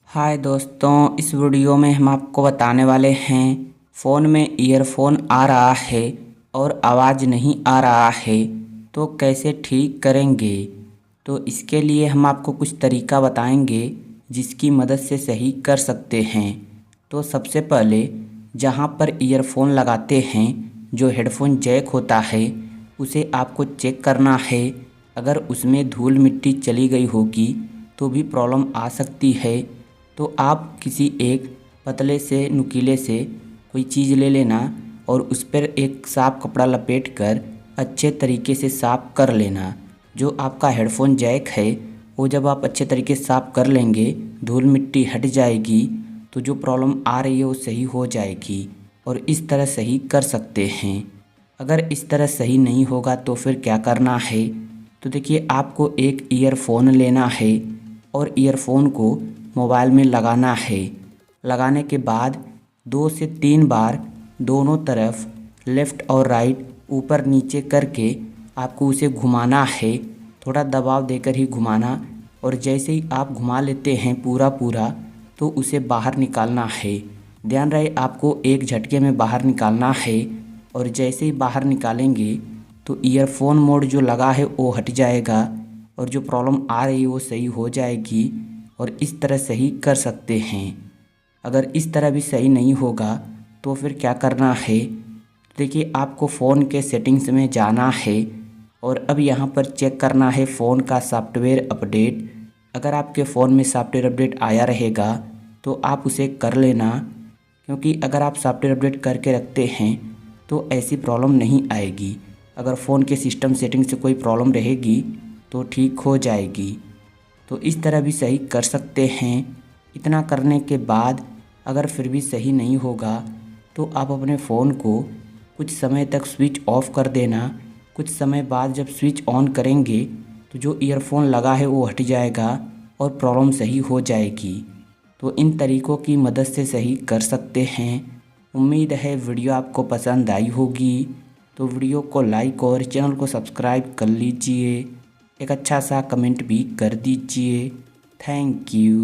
हाय दोस्तों, इस वीडियो में हम आपको बताने वाले हैं फ़ोन में ईयरफोन आ रहा है और आवाज़ नहीं आ रहा है तो कैसे ठीक करेंगे। तो इसके लिए हम आपको कुछ तरीका बताएंगे जिसकी मदद से सही कर सकते हैं। तो सबसे पहले जहां पर ईयरफोन लगाते हैं जो हेडफोन जैक होता है उसे आपको चेक करना है। अगर उसमें धूल मिट्टी चली गई होगी तो भी प्रॉब्लम आ सकती है। तो आप किसी एक पतले से नुकीले से कोई चीज़ ले लेना और उस पर एक साफ़ कपड़ा लपेट कर अच्छे तरीके से साफ़ कर लेना। जो आपका हेडफोन जैक है वो जब आप अच्छे तरीके से साफ़ कर लेंगे धूल मिट्टी हट जाएगी तो जो प्रॉब्लम आ रही है वो सही हो जाएगी और इस तरह सही कर सकते हैं। अगर इस तरह सही नहीं होगा तो फिर क्या करना है। तो देखिए, आपको एक ईयरफोन लेना है और ईयरफोन को मोबाइल में लगाना है। लगाने के बाद 2 से 3 बार दोनों तरफ लेफ़्ट और राइट ऊपर नीचे करके आपको उसे घुमाना है। थोड़ा दबाव देकर ही घुमाना और जैसे ही आप घुमा लेते हैं पूरा पूरा तो उसे बाहर निकालना है। ध्यान रहे आपको एक झटके में बाहर निकालना है और जैसे ही बाहर निकालेंगे तो ईयरफोन मोड जो लगा है वो हट जाएगा और जो प्रॉब्लम आ रही है वो सही हो जाएगी और इस तरह सही कर सकते हैं। अगर इस तरह भी सही नहीं होगा तो फिर क्या करना है। देखिए, आपको फ़ोन के सेटिंग्स में जाना है और अब यहाँ पर चेक करना है फ़ोन का सॉफ्टवेयर अपडेट। अगर आपके फ़ोन में सॉफ्टवेयर अपडेट आया रहेगा तो आप उसे कर लेना, क्योंकि अगर आप सॉफ्टवेयर अपडेट करके रखते हैं तो ऐसी प्रॉब्लम नहीं आएगी। अगर फ़ोन के सिस्टम सेटिंग से कोई प्रॉब्लम रहेगी तो ठीक हो जाएगी। तो इस तरह भी सही कर सकते हैं। इतना करने के बाद अगर फिर भी सही नहीं होगा तो आप अपने फ़ोन को कुछ समय तक स्विच ऑफ कर देना। कुछ समय बाद जब स्विच ऑन करेंगे तो जो ईयरफोन लगा है वो हट जाएगा और प्रॉब्लम सही हो जाएगी। तो इन तरीक़ों की मदद से सही कर सकते हैं। उम्मीद है वीडियो आपको पसंद आई होगी। तो वीडियो को लाइक और चैनल को सब्सक्राइब कर लीजिए। एक अच्छा सा कमेंट भी कर दीजिए। Thank you.